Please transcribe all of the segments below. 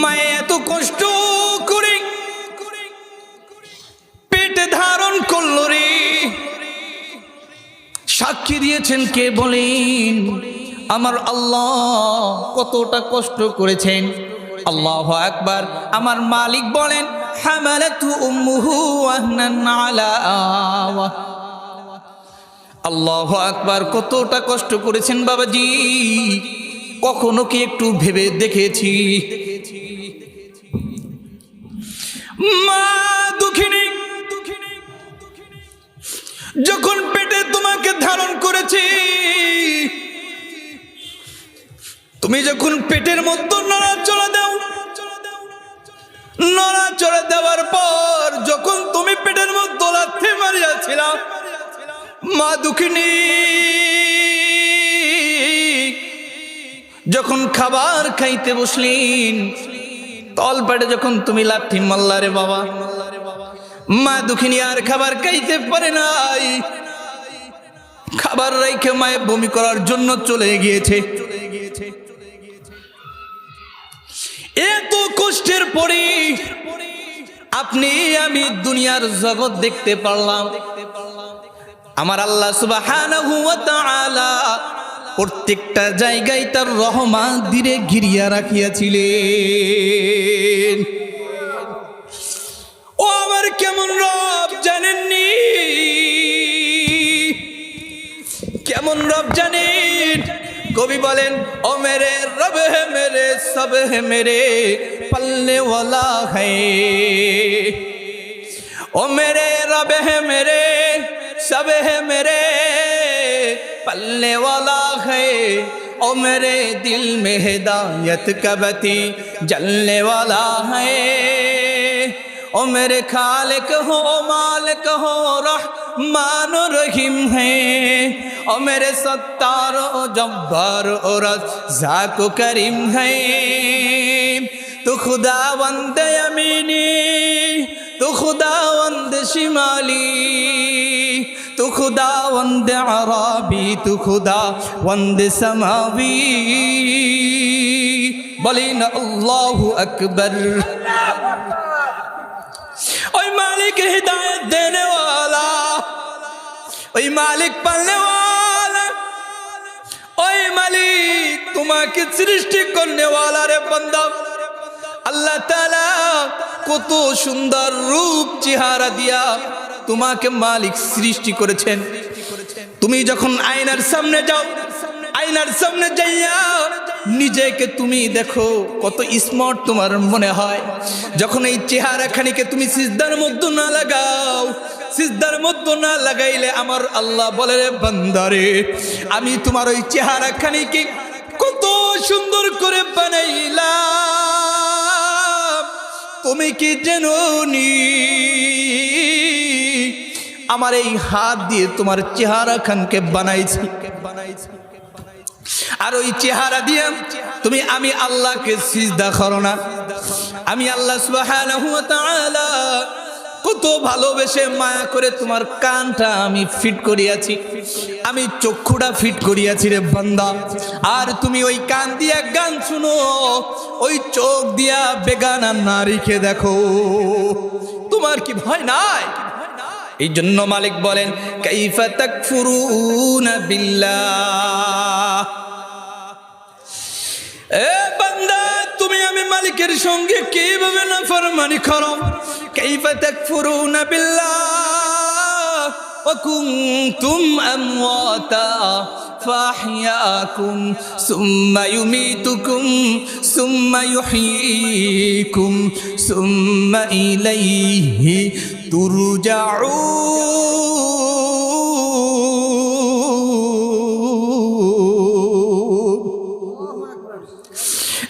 মায়ে এত কষ্ট করে পেটে ধারণ করলো রে। সাক্ষী দিয়েছেন কে বলেন? আমার আল্লাহ কতটা কষ্ট করেছেন। আল্লাহু আকবার। আমার মালিক বলেন হামালাতু উম্মুহু ওয়াহনান আলা ওয়া। আল্লাহু আকবার। কতটা কষ্ট করেছেন বাবাজি, কখনো কি একটু ভেবে দেখেছি? মা দুঃখিনী যখন পেটে তোমাকে ধারণ করেছি, তুমি যখন পেটের মধ্যে নড়াচড়া দাও, নড়াচড়া দেওয়ার পর যখন তুমি পেটের মধ্যে লাথি মারিয়াছিল, মা দুঃখিনী যখন খাবার খাইতে বসলেন, তল পেটে যখন তুমি লাথি মারলা রে বাবা, মা দুঃখিনী আর খাবার খাইতে পারে নাই। খাবার রেখে মায়ে বমি করার জন্য চলে গিয়েছে। এত কষ্টের পরে আপনি আমি দুনিয়ার জগৎ দেখতে পারলাম। আমার আল্লাহ সুবহানাহু ওয়া তাআলা প্রত্যেকটা জায়গায় তার রহমত দিয়ে ঘিরিয়া রাখিয়াছিলেন। ও আমার কেমন রব জানেননি? কেমন রব জানেন? কবি বলেন ও মেরে রব হে মেরে সব হে মেরে পল্লে ওয়ালা है। ओ मेरे रब है मेरे सब है मेरे पल्ले वाला है। ओ मेरे दिल में हिदायत का बती जलने वाला है। ओ मेरे खालिक हो मालिक हो रहमान रहीम है। ओ मेरे सत्तार ओ जब्बार ओ रज़्ज़ाक़ करीम है। तू खुदावंद यमीनी तू खुदावंद शिमाली तू खुदावंद अरबी तू खुदावंद समावी। बोलिन अल्लाहु अकबर। ओए मालिक हिदायत देने वाला, ओए मालिक पालने वाला, ओए मालिक तुम्हारे सृष्टि करने वाला रे बंदा। আল্লাহ তাআলা কত সুন্দর রূপ চেহারা দিয়া তোমাকে মালিক সৃষ্টি করেছেন। তুমি যখন আয়নার সামনে যাও, আয়নার সামনে যাইয়া নিজেকে তুমি দেখো, কত স্মার্ট তোমার মনে হয়। যখন এই চেহারা খানিকে তুমি সিজদার মধ্যে না লাগাও, সিজদার মধ্যে না লাগাইলে আমার আল্লাহ বলে রে বান্দারে, আমি তোমার ওই চেহারা খানিকে কত সুন্দর করে বানাইলাম, তুমি কি জানোনি? আমার এই হাত দিয়ে তোমার চেহারা খানকে বানাইছি। আর ওই চেহারা দিয়ে তুমি আমি আল্লাহকে সিজদা করো না। আমি আল্লাহ সুবহানাহু ওয়া তাআলা কত ভালোবেসে মায়া করে তোমার কানটা আমি ফিট করিয়াছি, আমি চক্ষুটা ফিট করিয়াছি রে বান্দা। আর তুমি ওই কান দিয়া গান শুনো, ওই চোখ দিয়া বেগানা নারীকে দেখো, তোমার কি ভয় নাই? এই জন্য মালিক বলেন কাইফা তাকফুরুনা বিল্লাহ। এ বান্দা, তুমি আমি মালিকের সঙ্গে কিভাবে নাফরমানি করো? কাইফা তাকফুরুনা বিল্লাহ ওয়া কুনতুম আমওয়াতা ফাহইয়াকুম সুম্মা ইউমীতুকুম সুম্মা ইউহয়ীকুম সুম্মা ইলাইহি তুরজাউন।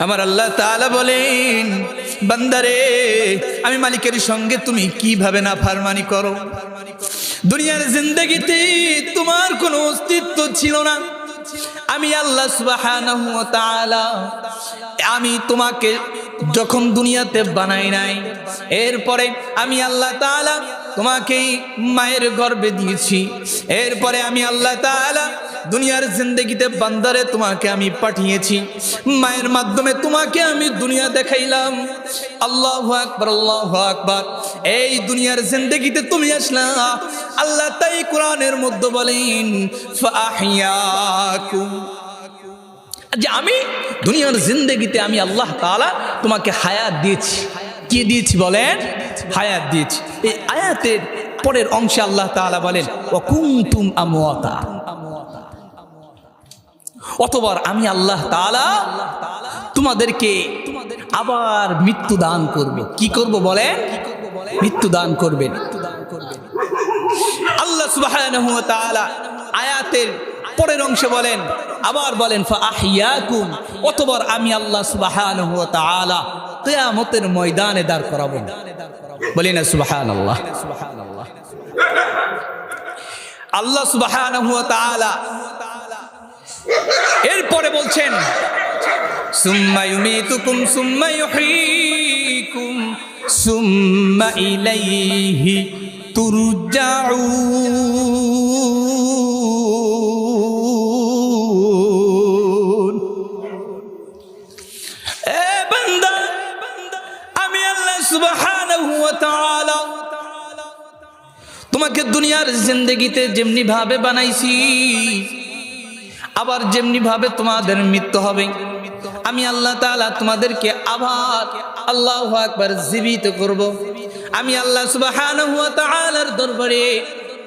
আমার আল্লাহ তাআলা বলেন বান্দারে, আমি মালিকের সঙ্গে তুমি কিভাবে নাফরমানি করো? দুনিয়ার জিন্দেগিতে তোমার কোনো অস্তিত্ব ছিল না। আমি আল্লাহ সুবহানাহু ওয়া তাআলা আমি তোমাকে যখন দুনিয়াতে বানাই নাই, এরপরে আমি আল্লাহ তাআলা তোমাকেই মায়ের গর্ভে দিয়েছি, এরপরে আমি আল্লাহ তাআলা দুনিয়ার জিন্দেগিতে বান্দারে তোমাকে আমি পাঠিয়েছি, মায়ের মাধ্যমে তোমাকে আমি দুনিয়া দেখাইলাম। আল্লাহু আকবার, আল্লাহু আকবার। এই দুনিয়ার জিন্দেগিতে তুমি আসলা, আল্লাহ তাই কোরআনের মধ্যে বলেন ফাহিয়াকুম, যে আমি দুনিয়ার জিন্দেগিতে আমি আল্লাহ তাআলা তোমাকে হায়াত দিয়েছি। কি দিয়েছি বলেন? হায়াত দিয়েছি। এই আয়াতের পরের অংশে আল্লাহ তাআলা বলেন ওয়া কুনতুম আমওয়াতা, অতঃপর আমি আল্লাহ তাআলা তোমাদেরকে আবার মৃত্যু দান করব। কি করব বলেন? মৃত্যু দান করবেন। আল্লাহ সুবহানাহু ওয়া তাআলা আয়াতের পরের অংশে বলেন, আবার বলেন ফাহিয়াকুম, অতঃপর আমি আল্লাহ সুবহানাহু ওয়া তাআলা কিয়ামতের ময়দানে দাঁড় করাবো। বলি না সুবহানাল্লাহ। আল্লাহ সুবহানাহু ওয়া তাআলা এরপরে বলছেন সুম্মা ইউমীতুকুম সুম্মা ইউহয়ীকুম সুম্মা ইলাইহি তুরজাউন। এ বান্দা, আমি আল্লাহ সুবহানাহু ওয়া তাআলা তোমাকে দুনিয়ার জিন্দেগিতে যেমনি ভাবে বানাইছি, আবার যেমনি ভাবে তোমাদের মৃত্যু হবে, আমি আল্লাহ তাআলা তোমাদেরকে আবার আল্লাহু আকবার জীবিত করব। আমি আল্লাহ সুবহানাহু ওয়া তাআলার দরবারে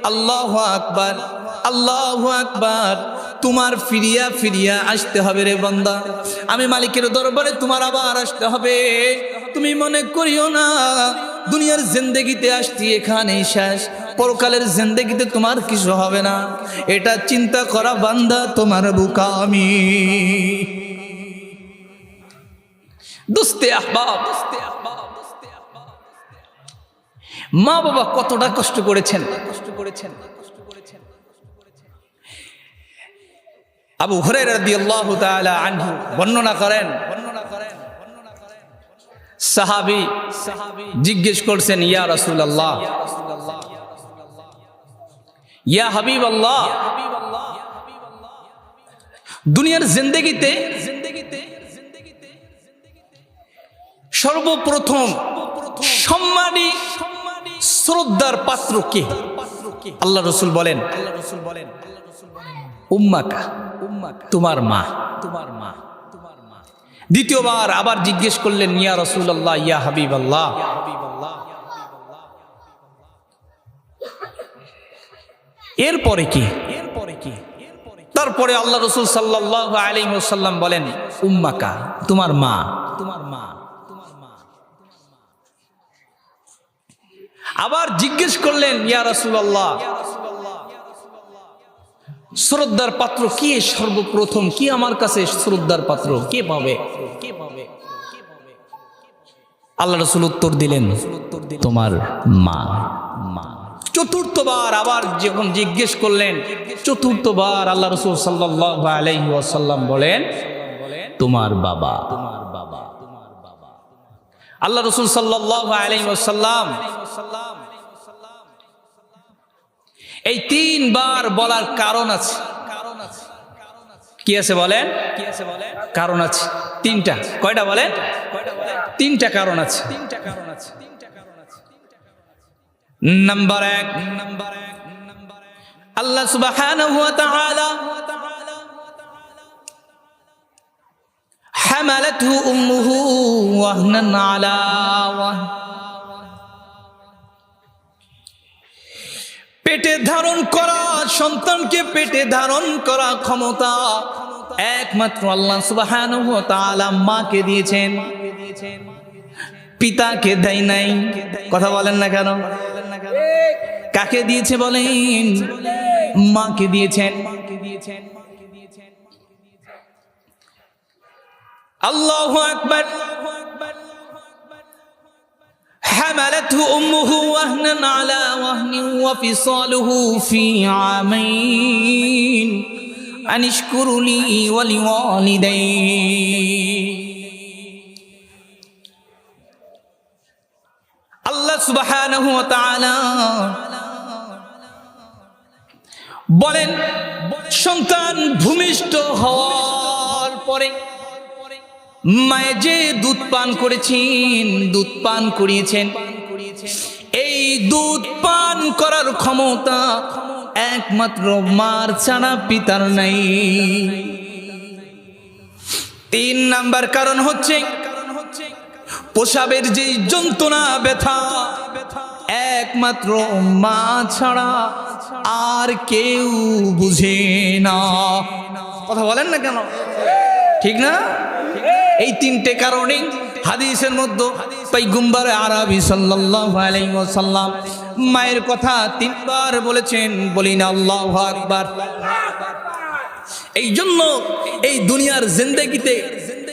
আল্লাহু আকবার, আল্লাহু আকবার, তোমার ফিরিয়া ফিরিয়া আসতে হবে রে বান্দা। আমি মালিকের দরবারে তোমার আবার আসতে হবে। তুমি মনে করিও না দুনিয়ার জিন্দেগিতে আসছি এখানেই শেষ, পরকালের জিন্দেগিতে তোমার কিছু হবে না। এটা চিন্তা করা বান্দা তোমার বোকামি। দোস্তে আহবাব, মা বাবা কতটা কষ্ট করেছেন। আবু হুরায়রা রাদিয়াল্লাহু তাআলা আনহু বর্ণনা করেন, সাহাবী জিজ্ঞেস করছেন, ইয়া রাসূলুল্লাহ, ইয়া হাবিবাল্লাহ, দুনিয়ার জিন্দেগিতে সর্বপ্রথম সম্মানী শ্রদ্ধার পাত্র কে? আল্লাহ রাসূল বলেন উম্মাকা, তোমার মা। দ্বিতীয়বার আবার জিজ্ঞেস করলেন, ইয়া রাসূলুল্লাহ, ইয়া হাবিবাল্লাহ, এরপরে কি? তারপরে আল্লাহ রাসূল সাল্লাল্লাহু আলাইহি ওয়াসাল্লাম বলেন উম্মাকা, তোমার মা। আবার জিজ্ঞেস করলেন, ইয়া রাসূলুল্লাহ, শ্রদ্ধার পাত্র কি? সর্বপ্রথম কি আমার কাছে শ্রদ্ধার পাত্র কে পাবে? আল্লাহ রাসূল উত্তর দিলেন, তোমার মা। চতুর্থবার আবার যখন জিজ্ঞেস করলেন, চতুর্থবার আল্লাহ রাসূল সাল্লাল্লাহু আলাইহি ওয়াসাল্লাম বলেন, তোমার বাবা। আল্লাহ রাসূল সাল্লাল্লাহু আলাইহি ওয়াসাল্লাম এই তিনবার বলার কারণ আছে। কি আছে বলেন? কারণ আছে তিনটা। কয়টা বলেন? তিনটা কারণ আছে। নাম্বার 1, আল্লাহ সুবহানাহু ওয়া তাআলা হামালাতহু উম্মুহু ওয়াহনান আলা ওয়াহন, পেটে ধারণ করা সন্তানকে পেটে ধারণ করা ক্ষমতা একমাত্র আল্লাহ সুবহানাহু ওয়া তাআলা মাকে দিয়েছেন, পিতাকে দেয় নাই। কথা বলেন না কেন? কাকে দিয়েছে বলেন? মাকে দিয়েছেন। আল্লাহু আকবার। حملته أمه وهنا على وهن وفصاله في عامين أن اشكر لي ولوالديك। আল্লাহ সুবহানাহু ওয়া তাআলা বলেন, সন্তান ভূমিষ্ঠ হওয়ার পরে মায়ে যে দুধ পান করেছেন, দুধ পান করিয়েছেন, এই দুধ পান করার ক্ষমতা একমাত্র মার ছাড়া পিতার নাই। 3 নাম্বার কারণ হচ্ছে প্রসাবের যে যন্ত্রণা ব্যথা একমাত্র মা ছাড়া আর কেউ বুঝে না। কথা বলেন না কেন? ঠিক না? এই 3টে কারণে হাদিসের মধ্যে পয়গম্বর আরবি সাল্লাল্লাহু আলাইহি ওয়াসাল্লাম মায়ের কথা 3 বার বলেছেন। বলি না আল্লাহু আকবার। এই জন্য এই দুনিয়ার জিন্দেগিতে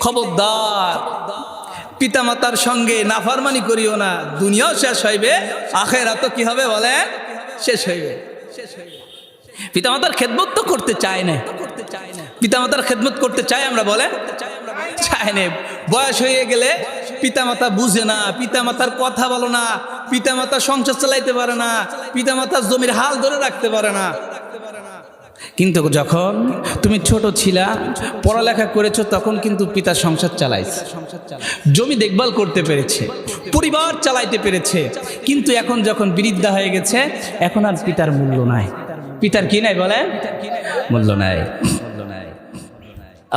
খবরদার পিতামাতার সঙ্গে নাফরমানি করিও না। দুনিয়াও শেষ হইবে, আখিরাতও কি হবে বলেন? শেষ হইবে। পিতামাতার খেদমত তো করতে চায় না, পিতামাতার খেদমত করতে চাই আমরা বলেন? চায় না। বয়স হয়ে গেলে পিতামাতা বুঝে না, পিতামাতার কথা বলো না, পিতামাতা সংসার চালাইতে পারে না, পিতামাতার জমির হাল ধরে রাখতে পারে না। কিন্তু যখন তুমি ছোট ছিলা, পড়ালেখা করেছো, তখন কিন্তু পিতা সংসার চালাইছে, জমি দেখভাল করতে পেরেছে, পরিবার চালাইতে পেরেছে। কিন্তু এখন যখন বৃদ্ধা হয়ে গেছে, এখন আর পিতার মূল্য নাই। পিতার কি নাই বলেন? মূল্য নাই।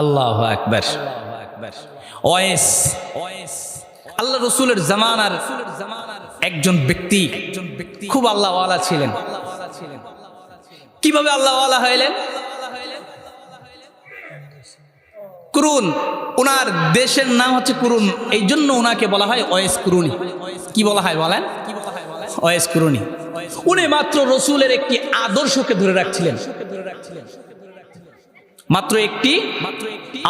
আল্লাহু আকবার। ওয়েস আল্লাহ রসুলের জামানার একজন ব্যক্তি খুব আল্লাহওয়ালা ছিলেন। কিভাবে আল্লাহওয়ালা হইলেন? কুরুন, ওনার দেশের নাম হচ্ছে কুরুন, এই জন্য ওনাকে বলা হয় ওয়েস কুরুনি। কি বলা হয় বলেন? ওয়েস কুরুনি। উনি মাত্র রসুলের একটি আদর্শকে ধরে রাখছিলেন, মাত্র একটি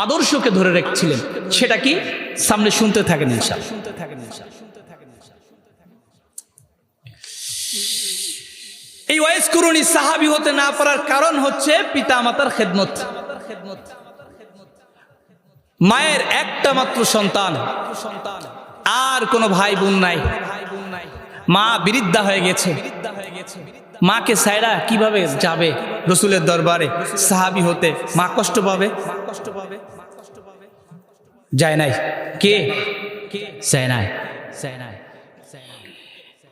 আদর্শকে ধরে রাখছিলেন। সেটা কি? সামনে শুনতে থাকেন ইনশাআল্লাহ। এই ওয়াইস কুরুনি সাহাবী হতে না পারার কারণ হচ্ছে পিতা মাতার খেদমত। মায়ের একটা মাত্র সন্তান, আর কোনো ভাই বোন নাই, মা বৃদ্ধা হয়ে গেছে। মাকে ছাইড়া কিভাবে যাবে রসুলের দরবারে সাহাবী হতে? মা কষ্ট পাবে, যায় নাই। কে যায় নাই?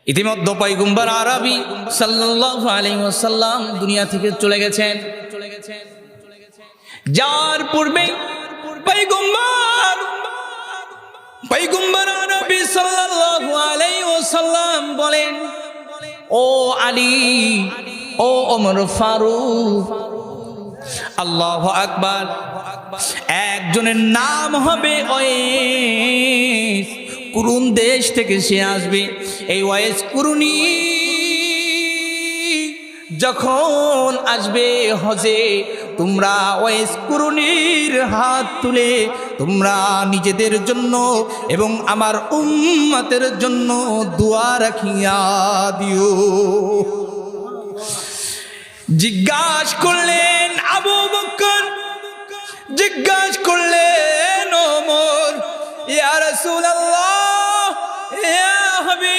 ইতিমধ্যে পয়গম্বর আরবি সাল্লাল্লাহু আলাইহি ওয়াসাল্লাম দুনিয়া থেকে চলে গেছেন। যার পূর্বে পয়গম্বর আরবি সাল্লাল্লাহু আলাইহি ওয়াসাল্লাম বলেন, ও আলী, ও ওমর ফারুক, আল্লাহু আকবার, একজনের নাম হবে ওয়েস, কুরুন দেশ থেকে সে আসবে। এই ওয়েস কুরুনি যখন আসবে হজে, তোমরা ওয়েস কুরুনির হাত তুলে তোমরা নিজেদের জন্য এবং আমার উম্মতের জন্য দোয়া রাখিয়া দিও। জিজ্ঞাসা করলেন আবু বকর, জিজ্ঞাসা করলেন ওমর, ইয়া রাসূলুল্লাহ, ইয়া হাবিবাল্লাহ,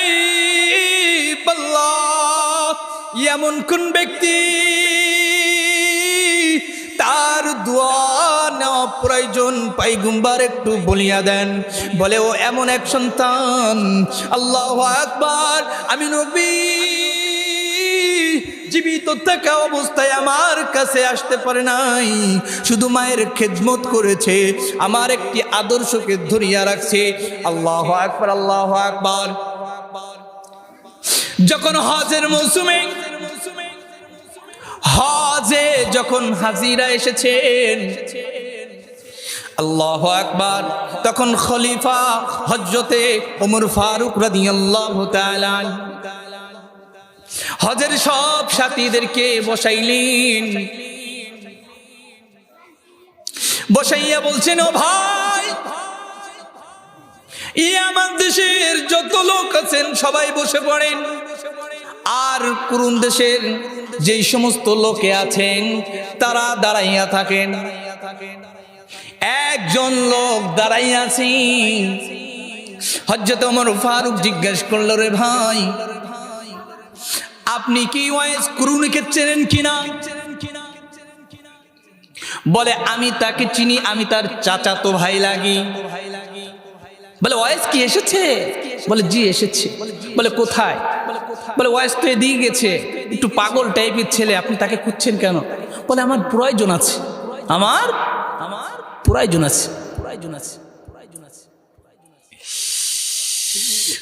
এমন কোন ব্যক্তি তার দোয়া নেওয়া প্রয়োজন? পয়গম্বর একটু বলিয়া দেন। বলে, ও এমন এক সন্তান, আল্লাহু আকবার, আমি নবী জীবিত থাকা অবস্থায় আমার কাছে আসতে পারে নাই, শুধু মায়ের খেদমত করেছে, আমার একটি আদর্শকে ধরিয়া রাখছে। আল্লাহু আকবার, আল্লাহু আকবার। যখন হজের মৌসুমে হজে যখন হাজিরা এসেছেন, আল্লাহু আকবার, তখন খলিফা হযরতে ওমর ফারুক রাদিয়াল্লাহু তাআলা হজের সব সাথীদেরকে বসাইলেন। বসাইয়া বলছেন, ও ভাই, আমার দেশের যত লোক আছেন সবাই বসে পড়েন, আর কুরুন দেশের যেই সমস্ত লোকে আছেন তারা দাঁড়াইয়া থাকেন। একজন লোক দাঁড়াইয়া আছেন, হযরত ওমর ফারুক জিজ্ঞেস করলো, রে ভাই আপনি কি ওয়াইস কুরুনিকে চেনেন কিনা? বলে আমি তাকে চিনি, আমি তার চাচাতো ভাই লাগি। বলে ওয়াইস কি এসেছে? বলে জি এসেছে। বলে কোথায়? বলে ওয়াইস তো এদিকে গেছে, একটু পাগল টাইপের ছেলে, আপনি তাকে খুঁজছেন কেন? বলে আমার প্রয়োজন আছে, আমার প্রয়োজন আছে।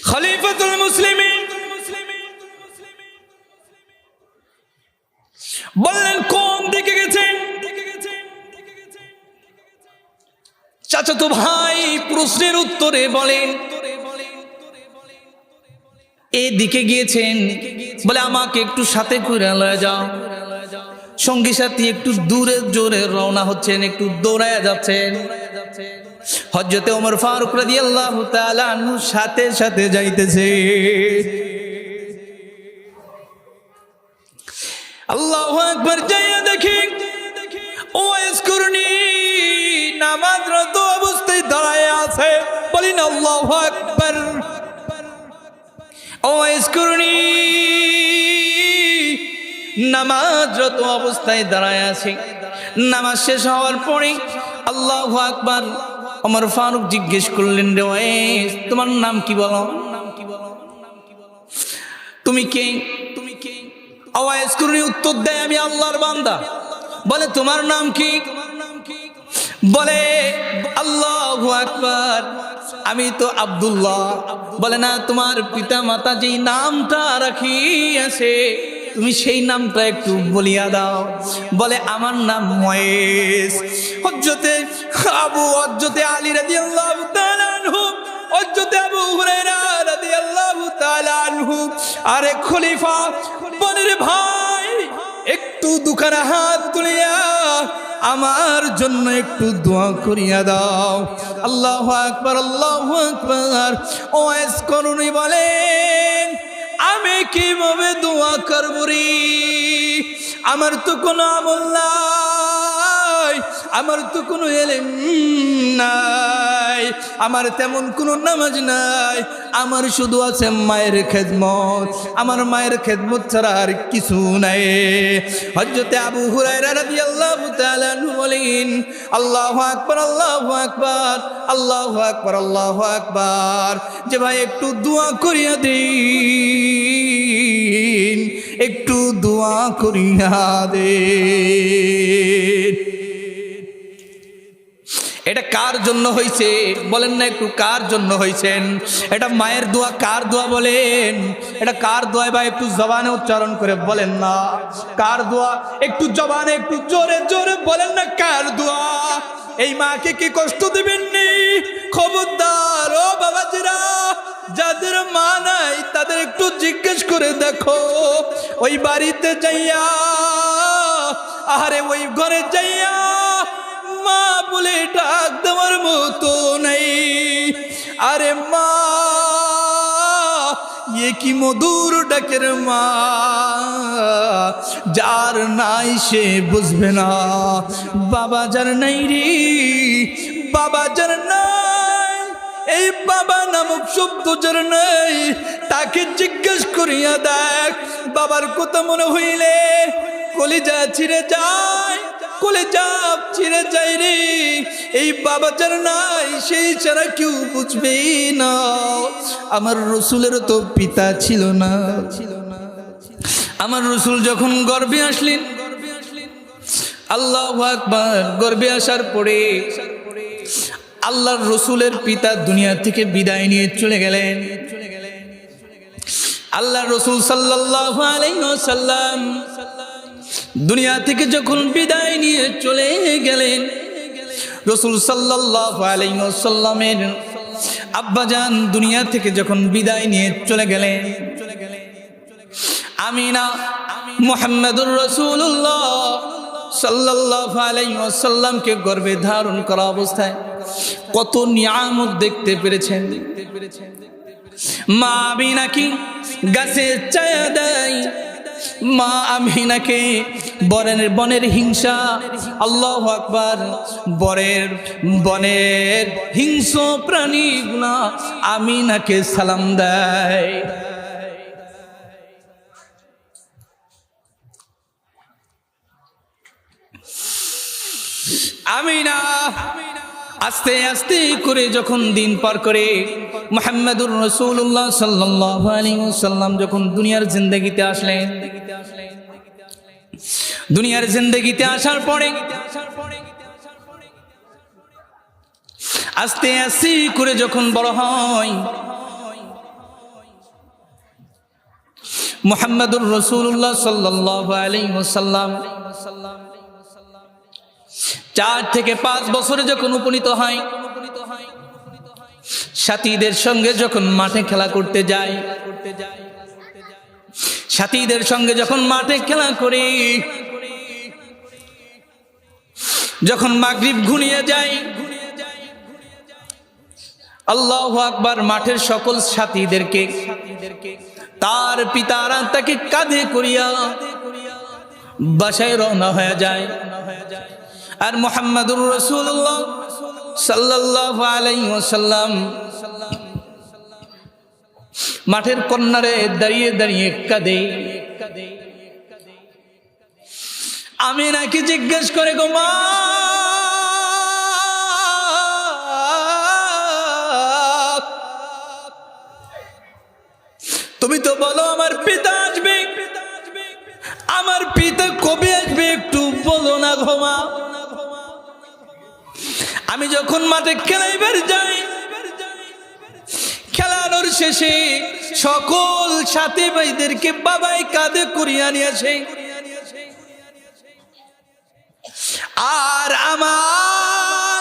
খলিফাতুল মুসলিমিন বললেন কোন দিকে গেছেন? চাচাতো ভাই প্রশ্নের উত্তরে বলেন এদিকে গিয়েছেন। বলে আমাকে একটু সাথে করে লয়ে যাও। সঙ্গী সাথী একটু দূরে জোরে রওনা হচ্ছেন, একটু দৌড়ায়া যাচ্ছেন। হযরতে ওমর ফারুক রাদিয়াল্লাহু তাআলা আনহু সাথে সাথে যাইতেছে। আল্লাহু আকবার। যাইয়া দেখি ওয়াইস কুরনি নামাজরত অবস্থায় দাঁড়ায় আছে। বলি না আল্লাহু আকবার। ওয়াইস কুরনি নামাজরত অবস্থায় দাঁড়ায় আছে। নামাজ শেষ হওয়ার পরে আল্লাহু আকবার। ওমর ফারুক জিজ্ঞেস করলেন, রে ওয়াইস তোমার নাম কি বলো? তুমি কে? ওয়াইস কুরনি উত্তর দেয়, আমি আল্লাহর বান্দা। বলে তোমার নাম কি? বলে আল্লাহু আকবার, আমি তো আব্দুল্লাহ। বলে না, তোমার পিতা মাতা যেই নামটা রাখিয়াছে তুমি সেই নামটা একটু বলিয়া দাও। বলে আমার নাম ওয়াইস। হযরতে আলী রাদিয়াল্লাহু তাআলা আনহু, হযরতে আবু হুরায়রা রাদিয়াল্লাহু তাআলা আনহু, আরে খলিফা বলে, রে ভাই একটু দুখানা হাত তুলিয়া আমার জন্য একটু দোয়া করিয়া দাও। আল্লাহু আকবার, আল্লাহু আকবার। ওয়াইস কুরনি বলেন আমি কিভাবে দোয়া করব রে? আমার তো কোনো আমল নাই, আমার তো কোনো ইলম নাই, আমার তেমন কোনো নামাজ নাই, আমার শুধু আছে মায়ের খেদমত। আমার মায়ের খেদমত ছাড়া আর কিছু নাই। হযরতে আবু হুরায়রা রাদিয়াল্লাহু তাআলা আনহু বলেন আল্লাহু আকবার, আল্লাহু আকবার, আল্লাহু আকবার, আল্লাহু আকবার। যে ভাই একটু দোয়া করিয়া দিন, একটু দোয়া করিয়া দিন। এটা কার জন্য হয়েছে বলেন না? একটু কার জন্য হয়েছেন? এটা মায়ের দোয়া। কার দোয়া বলেন? এটা কার দোয়া ভাই? একটু জবানে উচ্চারণ করে বলেন না কার দোয়া? একটু জবানে একটু জোরে জোরে বলেন না কার দোয়া? এই মাকে কি কষ্ট দিবেন নি? খবরদার ও বাবাজিরা, যাদের মা নাই তাদের একটু জিজ্ঞেস করে দেখো। ওই বাড়িতে যাইয়া, আরে ওই ঘরে যাইয়া মা বলে ডাক দেওয়ার মতো নাই। আরে মা, এ কি মধুর ডাকের মা, যার নাই সে বুঝবে না। বাবা যার নাই রে, বাবা যার নাই, এই বাবা নামক শব্দ যার নাই, তাকে জিজ্ঞেস করিয়া দেখ। বাবার কথা মনে হইলে কলিজা ছিঁড়ে যায়, কলিজা ছিঁড়ে যায় রে। এই বাবা যার নাই সেই ছাড়া কেউ বুঝবে না। আমার রসুলের তো পিতা ছিল না। আমার রসুল যখন গর্ভে আসলেন, আল্লাহু আকবার, গর্ভে আসার পরে আল্লাহর রসুলের পিতা দুনিয়া থেকে বিদায় নিয়ে চলে গেলেন। আল্লাহর রসুল সাল্লাল্লাহু আলাইহি ওয়াসাল্লাম দুনিয়া থেকে যখন বিদায় নিয়ে চলে গেলেন, রসুল সাল্লাল্লাহু আলাইহি ওয়াসাল্লামের আব্বাজান দুনিয়া থেকে যখন বিদায় নিয়ে চলে গেলেন, আমিনা মুহাম্মাদুর রাসূলুল্লাহ সাল্লাল্লাহু আলাইহি ওয়াসাল্লামকে গর্ভে ধারণ করা অবস্থায় কত নিয়ামত দেখতে পেরেছেন। মা আমিনা কি গাছে ছায়া দেয়, মা আমিনাকে বনের হিংসা, আল্লাহু আকবার, বনের হিংস্র প্রাণীগুলা আমিনাকে সালাম দেয়। আমিনা আস্তে আস্তে করে যখন দিন পার করে মুহাম্মদুর রাসূলুল্লাহ সাল্লাল্লাহু আলাইহি ওয়াসাল্লাম যখন দুনিয়ার জিন্দেগিতে আসলেন, দুনিয়ার জিন্দেগিতে আসার পরে আস্তে আস্তে করে যখন বড় হয়, মুহাম্মদুর রাসূলুল্লাহ সাল্লাল্লাহু আলাইহি ওয়াসাল্লাম 4 থেকে 5 বছরে যখন উপনীত হয়, সাথীদের সঙ্গে যখন মাঠে খেলা করতে যায়, সাথীদের সঙ্গে যখন মাঠে খেলা করে যখন মাগরিব ঘুমিয়ে যায়, আল্লাহু আকবার, মাঠের সকল সাথীদেরকে তার পিতারা তাকে কাঁধে করিয়া বাসায় রওনা হয়ে যায়। আর মুহাম্মদুর রাসূলুল্লাহ সাল্লাল্লাহু আলাইহি ওয়াসাল্লাম মাঠের কর্নারে দাঁড়িয়ে দাঁড়িয়ে কাঁদে। আমিনাকে জিজ্ঞেস করে, গো মা, তুমি তো বলো আমার পিতা আসবে, আমার পিতা কবে আসবে একটু বলো না গো মা। আমি যখন মাঠে খেলাইবার যাই, খেলানোর শেষে সকল সাথী ভাইদেরকে বাবাই কাঁধে করিয়া নিয়ে আসে, আর আমার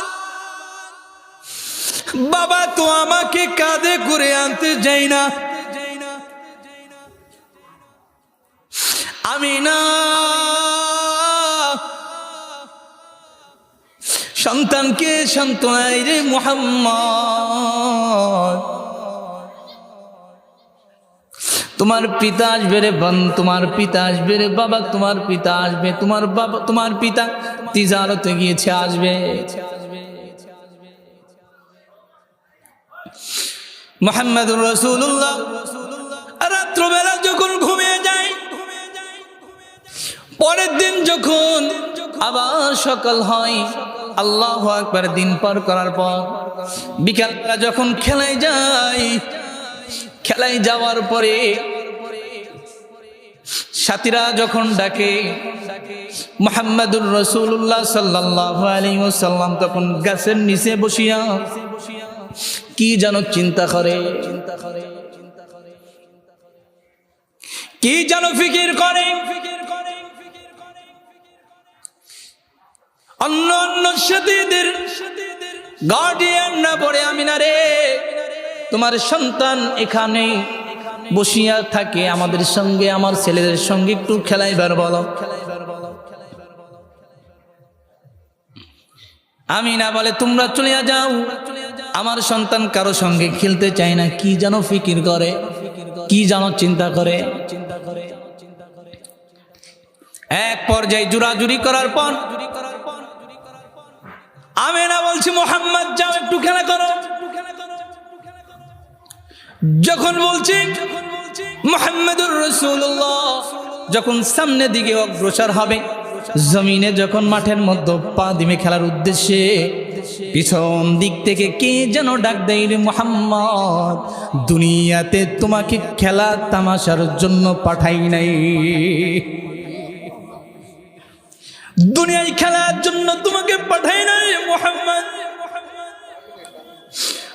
বাবা তো আমাকে কাঁধে করে আনতে যাই না। আমিনা সন্তানকে সান্ত্বনায়, রে মুহাম্মদ, তোমার পিতা আসবে রে বোন, তোমার পিতা আসবে রে বাবা, তোমার পিতা আসবে, তোমার বাবা, তোমার পিতা তিজারতে গিয়েছে, আসবে। মুহাম্মদুর রাসূলুল্লাহ রাত্রবেলা যখন ঘুমিয়ে যায়, পরের দিন যখন আবার সকাল হয়, আল্লাহু আকবার, দিন পার করার পর বিকালবেলা যখন খেলায় যায়, খেলায় যাওয়ার পরে সাথীরা যখন ডাকে, মুহাম্মদুর রাসূলুল্লাহ সাল্লাল্লাহু আলাইহি ওয়াসাল্লাম তখন গাছের নিচে বসিয়া কি যেন চিন্তা করে, কি যেন ফিকির করে। অন্য অন্য সাথীদের গার্ডিয়ান না পড়ে, আমিনা রে, তোমার সন্তান এখানে বসিয়া থাকে, আমাদের সঙ্গে, আমার ছেলেদের সঙ্গে একটু খেলাইবার বলো। আমিনা বলে, তোমরা চলে যাও, আমার সন্তান কারো সঙ্গে খেলতে চায় না। কি যেন ফিকির করে, কি যেন চিন্তা করে। এক পর্যায়ে জোরাজুরি করার পর আমিনা বলছি, মুহাম্মদ যাও একটু খেলা করো। যখন বলছি, মুহাম্মদুর রাসূলুল্লাহ যখন সামনের দিকে অগ্রসর হবে, জমিনে যখন মাঠের মধ্যে পা দিবে খেলার উদ্দেশ্যে, পিছন দিক থেকে কে যেন ডাক দেয়, রে মুহাম্মদ, দুনিয়াতে তোমাকে খেলা তামাশার জন্য পাঠাই নাই, দুনিয়ায় খেলার জন্য তোমাকে পাঠাই নাই মুহাম্মদ।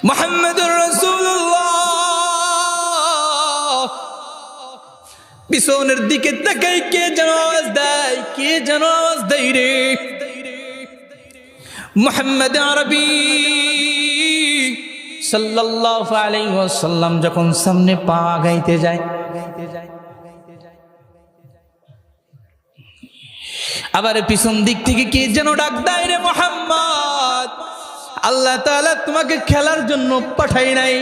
মুহাম্মদুর রাসূলুল্লাহ পিছনের দিকে তাকাই, কে যেন আওয়াজ দেয়, কে যেন আওয়াজ দেয় রে। মুহাম্মদ আরবি সাল্লাল্লাহু আলাইহি ওয়াসাল্লাম যখন সামনে পা আগাইতে যায়, আবার পিছন দিক থেকে কে যেন ডাক দেয়, রে মুহাম্মদ, আল্লাহ তাআলা তোমাকে খেলার জন্য পাঠাই নাই।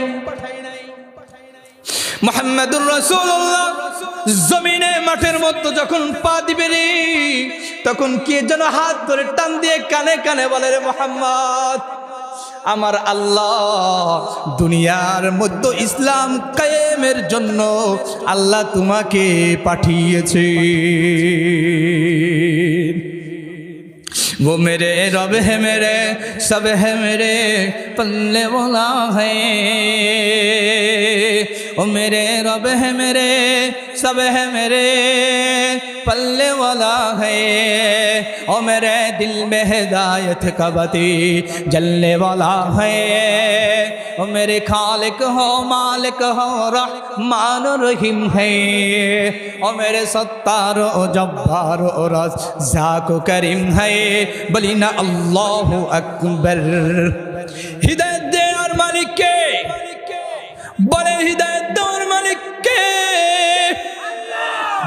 মুহাম্মাদুর রাসূলুল্লাহ জমিনে মাঠের মধ্যে যখন পা দিবে রে, তখন কে যেন হাত ধরে টান দিয়ে কানে কানে বলে, রে মুহাম্মদ, আমার আল্লাহ দুনিয়ার মধ্যে ইসলাম কায়েমের জন্য আল্লাহ তোমাকে পাঠিয়েছে। वो मेरे रब है मेरे सब है मेरे पल्ले वाला है, ओ मेरे रब है मेरे सब है मेरे पल्ले वाला है, ओ मेरे दिल में हिदायत का बती जलने वाला है, ओ मेरे खालिक हो मालिक हो रहमान रहीम है, ओ मेरे सत्तार ओ जब्बार ओ रज़्ज़ाक़ करीम है, বলি না আল্লাহু আকবার। হিদায়াত দেওয়ার মালিক কে? বলে হিদায়াত দেওয়ার মালিক কে?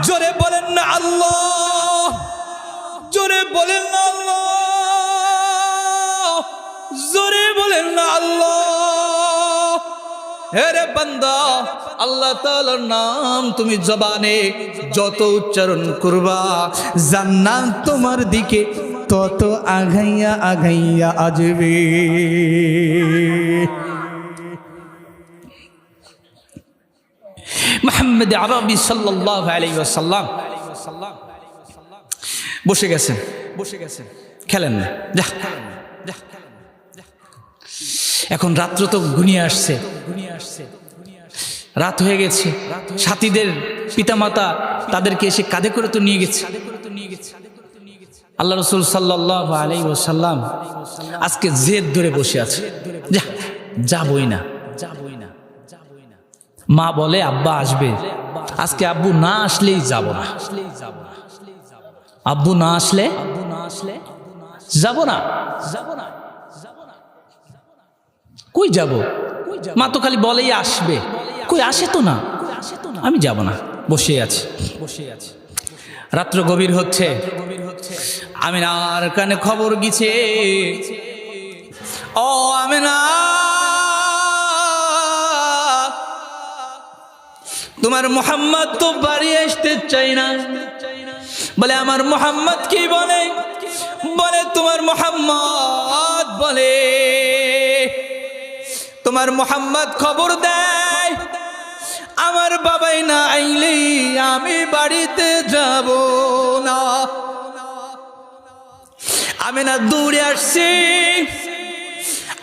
জোরে বলেন না আল্লাহ, জোরে বলেন না আল্লাহ, জোরে বলেন না আল্লাহ। হে রে বান্দা, আল্লাহ তাআলার নাম তুমি জবানে যত উচ্চারণ করবা, জান্নাত তোমার দিকে তত আগাইয়া আগাইয়া আসবে। মুহাম্মদ আরবি সাল্লাল্লাহু আলাইহি ওয়াসাল্লাম বসে গেছেন, খেলেন না, যা যা। এখন রাত্র তো ঘনিয়ে আসছে, রাত হয়ে গেছে। সাথীদের পিতামাতা তাদেরকে এসে কাঁধে করে তো নিয়ে গেছে। আল্লাহ রাসূল সাল্লাল্লাহু আলাইহি ওয়াসাল্লাম আজকে জেদ ধরে বসে আছে, যা যাবই না। মা বলে আব্বা আসবে, আজকে আব্বু না আসলেই যাব না, আব্বু না আসলে যাব না। কই যাব? মা তো খালি বলেই আসবে, কই আসে তো না, আমি যাব না, বসে আছি। রাত্র গভীর হচ্ছে, আমিনার কানে খবর গিয়েছে, ও আমিনা, তোমার মুহাম্মদ তো বাড়ি আসতে চাই না। বলে আমার মুহাম্মদ কি বলে? বলে তোমার মুহাম্মদ বলে, তোমার মুহাম্মদ খবর দেয় আমার বাবাই না আইলেই আমি বাড়িতে যাব না। আমি না দৌড়ে আসছি,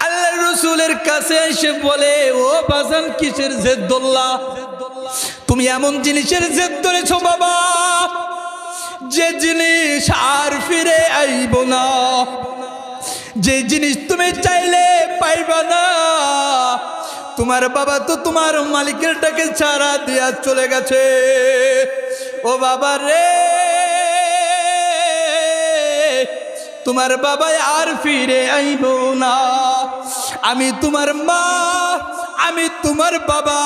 আল্লাহর রাসূলের কাছে এসে বলে, ও বাজান কিসের জেদ ধরলা? তুমি এমন জিনিসের জেদ ধরেছো বাবা, যে জিনিস আর ফিরে আইব না, যে জিনিস তুমি চাইলে পাইবা না। তোমার বাবা তো তোমার মালিকের ডাকে ছাড়া দিয়া চলে গেছে। ও বাবা রে, তোমার বাবা আর ফিরে আইব না। আমি তোমার মা, আমি তোমার বাবা,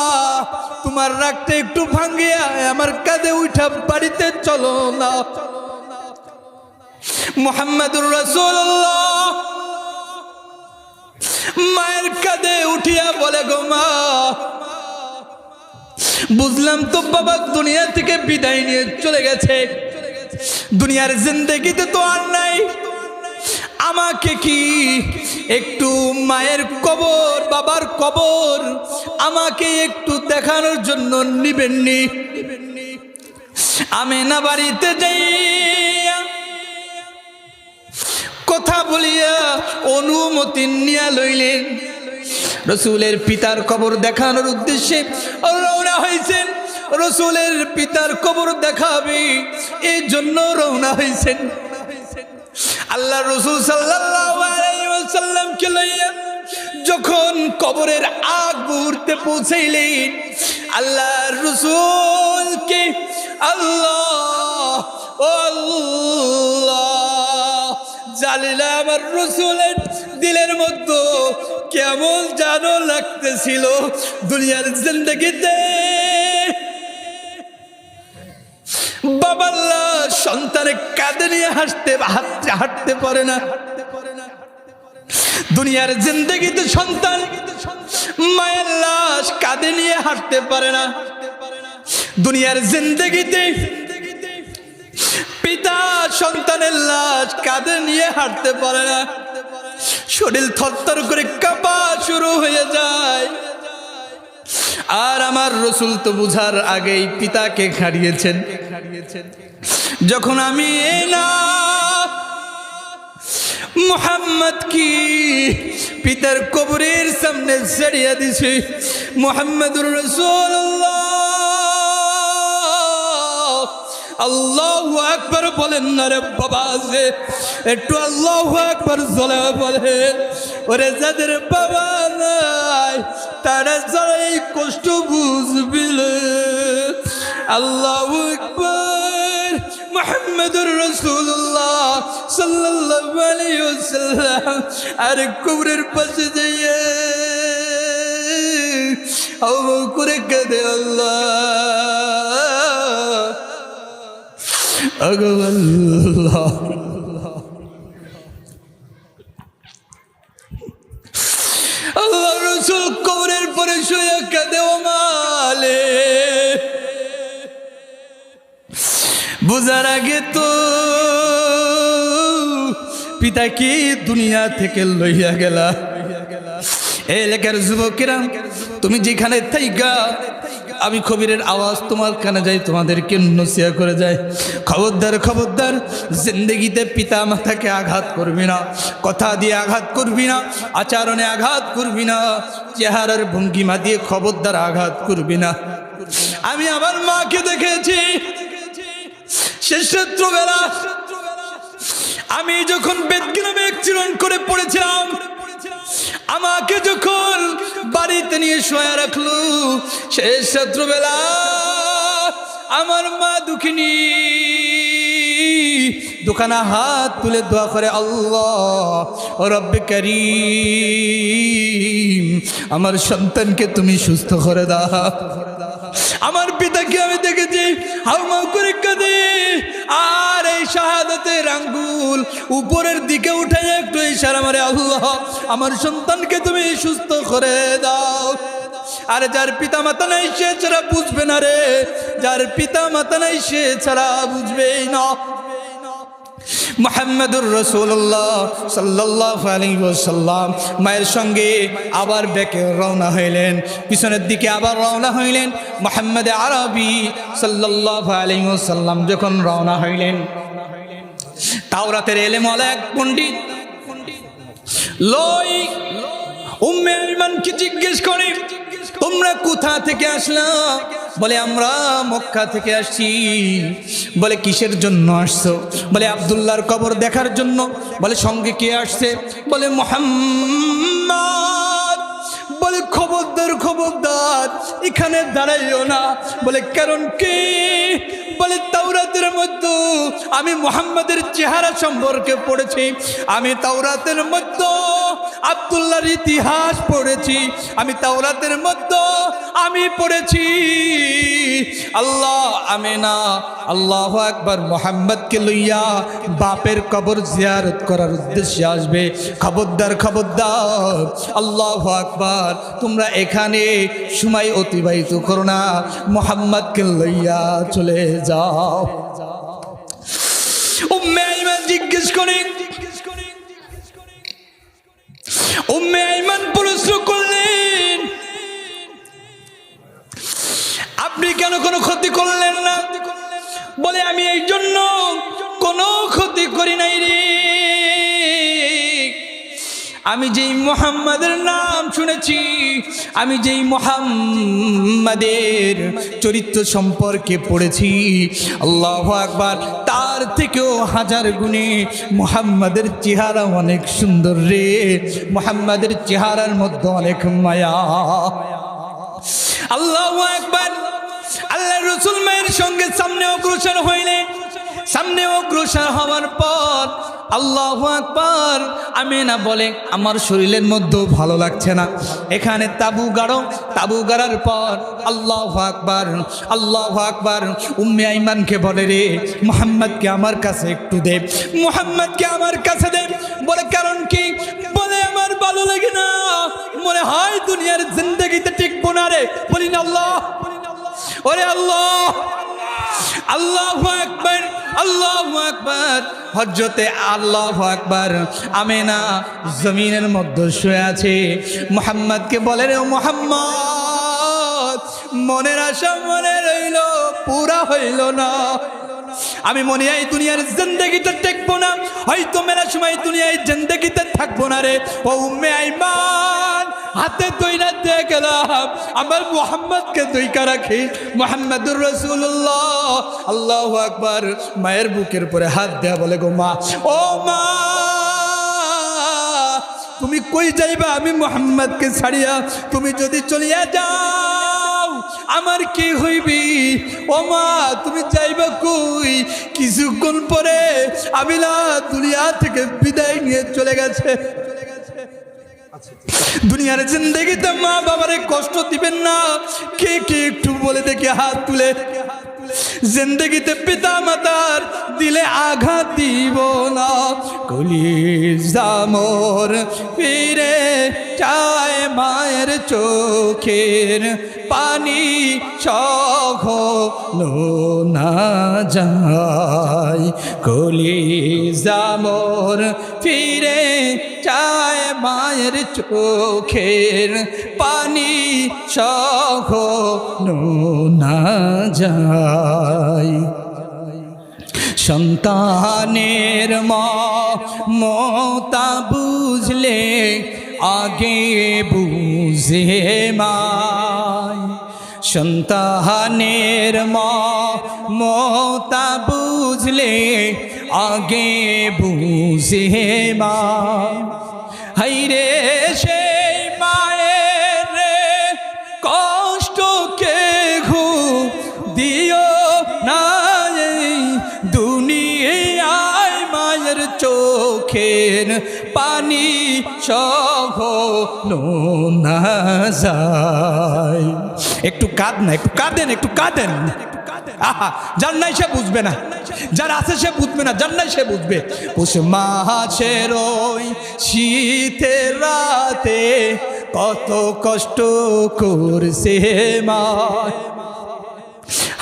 তোমার রাগটা একটু ভাঙ্গিয়া আমার কাঁধে উঠা বাড়িতে চলো না। মুহাম্মাদুর রাসূলুল্লাহ মায়ের কাঁধে উঠিয়া বলে, গো মা, বুঝলাম তো বাবা দুনিয়া থেকে বিদায় নিয়ে চলে গেছে, দুনিয়ার জিন্দেগিতে তো আর নাই। আমাকে কি একটু মায়ের কবর, বাবার কবর আমাকে একটু দেখানোর জন্য নিবেননি? আমি না বাড়িতে যাইয়া কথা বলিয়া অনুমতি নিয়া লইলেন। রসুলের পিতার কবর দেখানোর উদ্দেশ্যে রওনা হয়েছেন। রসুলের পিতার কবর দেখাবে এই জন্য রওনা হয়েছেন। আল্লাহ রসুল সাল্লাল্লাহু আলাইহি ওয়াসাল্লামকে লইয়া যখন কবরের আগ মুহূর্তে পৌঁছাইলেন, আল্লাহ রসুলকে আল্লাহ ও আল্লাহ জালিলা আমার রসুলের দিলের মধ্যে কেমন যেন লাগতেছিল। দুনিয়ার জিন্দেগিতে বাবাল্লা সন্তানের কাঁধে নিয়ে হাঁটতে পারে না। দুনিয়ার জিন্দেগিতে সন্তান মায়ের লাশ কাঁধে নিয়ে হাঁটতে পারে না। দুনিয়ার জিন্দেগিতে পিতা সন্তানের লাশ কাঁধে নিয়ে হাঁটতে পারে না, শরীর থরথর করে কাঁপা শুরু হয়ে যায়। আর আমার রসুল তো বুঝার আগেই পিতাকে হারিয়েছেন। যখন আমি না মুহাম্মদ কি পিতার কবরের সামনে ছড়িয়ে দিছি, মুহাম্মদুর রাসূলুল্লাহ, আল্লাহু আকবার বলেন না রে বাবা, যে একটু আল্লাহু আকবার জোরে বলেন। ওরে যাদের বাবা নাই তারা যারা এই কষ্ট বুঝবিলে। আল্লাহু আকবার, মুহাম্মদুর রাসূলুল্লাহ সাল্লাল্লাহু আলাইহি ওয়াসাল্লাম। আর কবরের পাশে যাইয়ে আবু করে কাঁদে, আল্লাহ আল্লাহ। আল্লাহ রসুল কবরের পরে শুয়ে কাঁদে, ও মালে বুঝার আগে তো পিতা কি দুনিয়া থেকে লইয়া গেলা। এলাকার যুবকেরা, তুমি যেখানে থাইকা আমি কবিরের আওয়াজ তোমার কানে যাই, তোমাদেরকে নসিহত করে যায়, খবরদার খবরদার, জিন্দগিতে পিতা মাতাকে আঘাত করবি না, কথা দিয়ে আঘাত করবি না, আচরণে আঘাত করবি না, চেহারার ভঙ্গিমা দিয়ে খবরদার আঘাত করবি না। আমি আমার মাকে দেখেছি শেষ রাত্রবেলা, আমি যখন বেদগ্রামে অ্যাক্সিডেন্ট করে পড়েছিলাম, আমাকে যখন বাড়িতে নিয়ে শোয়া রাখলো, শেষ রাত্রবেলা আমার মা দুঃখিনী দোকানা হাত তুলে দোয়া করে, আল্লাহ রব্বে কারীম, আমার সন্তানকে তুমি সুস্থ করে দাও। আমার পিতাকে আমি দেখেছি হাউমাউ করে কাঁদে, আর এই শাহাদাতের আঙ্গুল উপরের দিকে উঠে একটু ইশারা মারে, আল্লাহ আমার সন্তানকে তুমি সুস্থ করে দাও। আর যার পিতা মাতা নাই সে ছাড়া বুঝবে না রে, যার পিতা মাতা নাই সে ছাড়া বুঝবেই না। মুহাম্মদুর রাসূলুল্লাহ সাল্লাল্লাহু আলাইহি ওয়াসাল্লাম মায়ের সঙ্গে আবার ব্যাকে রওনা হইলেন, পিছনের দিকে আবার রওনা হইলেন। মুহাম্মদ আরবি সাল্লাল্লাহু আলাইহি ওয়াসাল্লাম যখন রওনা হইলেন, তাওরাতের ইলমওয়ালা এক পণ্ডিত লই উম্মে আইমানকে জিজ্ঞেস করে, তোমরা কোথা থেকে আসলা? বলে আমরা মক্কা থেকে আসছি। বলে কিসের জন্য আসছো? বলে আব্দুল্লাহর কবর দেখার জন্য। বলে সঙ্গে কে আসছে? বলে মুহাম্মদ। বলে খবরদার খবরদার, এখানে দাঁড়াইও না। বলে কারণ কি? বলে তাওরাতের মধ্যে আমি মুহাম্মাদের চেহারা সম্পর্কে পড়েছি, আমি তাওরাতের মধ্যে আব্দুল্লাহর ইতিহাস পড়েছি, আমি তাওরাতের মধ্যে আমি পড়েছি আল্লাহ আমিনা আল্লাহু আকবার মুহাম্মদকে লইয়া বাপের কবর জিয়ারত করার উদ্দেশ্যে আসবে। খবরদার খবরদার, আল্লাহু আকবার, তোমরা এখানে সময় অতিবাহিত করো না, মুহাম্মদকে লইয়া চলে যাও। উম্মে আইমান জিজ্ঞেস করে, উম্মে আইমান প্রশ্ন করলেন, আপনি কেন কোনো ক্ষতি করলেন না? বলে আমি এই জন্য কোনো ক্ষতি করি নাই রে, আমি যেই মুহাম্মাদের নাম শুনেছি, আমি যেই মুহাম্মাদের চরিত্র সম্পর্কে পড়েছি, আল্লাহু আকবার, তার থেকেও হাজার গুণে মুহাম্মাদের চেহারা অনেক সুন্দর রে, মুহাম্মাদের চেহারার মধ্যে অনেক মায়া। আল্লাহু আকবার। আল্লাহর রাসূল মায়ের সঙ্গে সামনে অগ্রসর হইলেন। সামনে অগ্রসর হওয়ার পর আল্লাহু আকবার, আমিনা বলে আমার শরীরের মধ্যেও ভালো লাগছে না, এখানে তাবু গাড়ো। তাবু গাড়ার পর আল্লাহু আকবার, আল্লাহু আকবার। উম্মে আইমানকে বলে রে মুহাম্মদকে আমার কাছে একটু দে, মুহাম্মদকে আমার কাছে দে। বলে কারণ কি? বলে আমার ভালো লাগে না, মনে হয় দুনিয়ার জিন্দেগিতে টিকবো না রে। বলি না আল্লাহ, ওরে আল্লাহ, আল্লাহু আকবার, আল্লাহু আকবার। হযরতে আল্লাহু আকবার, আমিনা জমিনের মধ্যে শুয়ে আছে। মুহাম্মদকে বলে রে মুহাম্মদ, মনের আশা মনে রইল, পুরা হইল না। আমি মনে হয় দুনিয়ার জিন্দেগিতে টেকবো না, হয়তো মেলা সময় দুনিয়ায় জিন্দেগিতে থাকবো না রে। ও উম্মে আইমান, হাতে দইরা দিয়ে গেলাম, আমার মুহাম্মদকে দইকা রাখি, মুহাম্মদুর রাসূলুল্লাহ। আল্লাহু আকবার। মায়ের বুকের পরে হাত দেয়া বলে গো মা, ও মা তুমি কই যাইবা? আমি মুহাম্মদকে ছাড়িয়া তুমি যদি চলিয়া যাও আমার কি হইবি? ও মা তুমি যাইবা কই? কিছুক্ষণ পরে আমিনা দুনিয়া থেকে বিদায় নিয়ে চলে গেছে। দুনিয়ার জিন্দেগিতে মা বাবারে কষ্ট দিবেন না, কে কে একটু বলে দেখে হাত তুলে। জিন্দেগিতে পিতা মাতার দিলে আঘাত দিব না, কলিজা মোর ফিরে চায় মায়ের চোখের পানি সহলো না যায়। কলিজা মোর ফিরে চায় মায়ের চোখের পানি সহলো না যায়। সন্তানের মমতা বুঝলে আগে বুঝে মায়। সন্তানের মমতা বুঝলে আগে বুঝে মায়। হাইরে সেই মায়ের রে কষ্ট কে ঘু দিও না দুনিয়ায়, মায়ের চোখের পানি সহলো না যায়। একটু কাঁদ না, একটু কাঁদেন, একটু কাঁদেন। আহা, যার নাই সে বুঝবে না, যার আছে সে বুঝবে না, যার নাই সে বুঝবে। পুষ মাসের ওই শীতের রাতে কত কষ্ট করছে মা।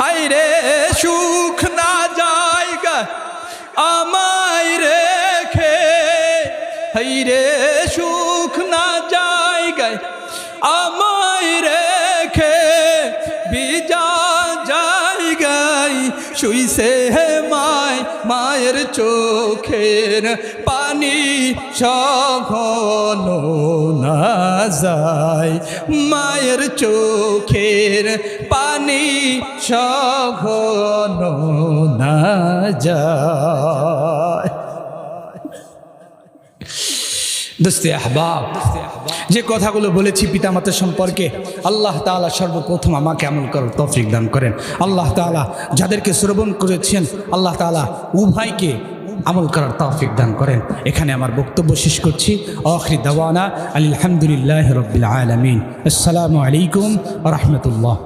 হায় রে সুখ না জায়গা আমায় রেখে, হায় রে সুখ না জায়গায় আমায় রেখে, বিজা জায়গায় শুইছে মায়, মায়ের চোখের পানি সহলো না যায়। মায়ের চোখের পানি সহলো না যায়। দোস্তে আহবাব, যে কথাগুলো বলেছি পিতামাতা সম্পর্কে, আল্লাহ তাআলা সর্বপ্রথম আমাকে আমল করার তৌফিক দান করেন। আল্লাহ তাআলা যাদেরকে শ্রবণ করেছেন আল্লাহ তাআলা উভয়কে আমল করার তৌফিক দান করেন। এখানে আমার বক্তব্য শেষ করছি। আখির দাওয়ানা আলহামদুলিল্লাহি রাব্বিল আলামিন। আসসালামু আলাইকুম ওয়া রাহমাতুল্লাহ।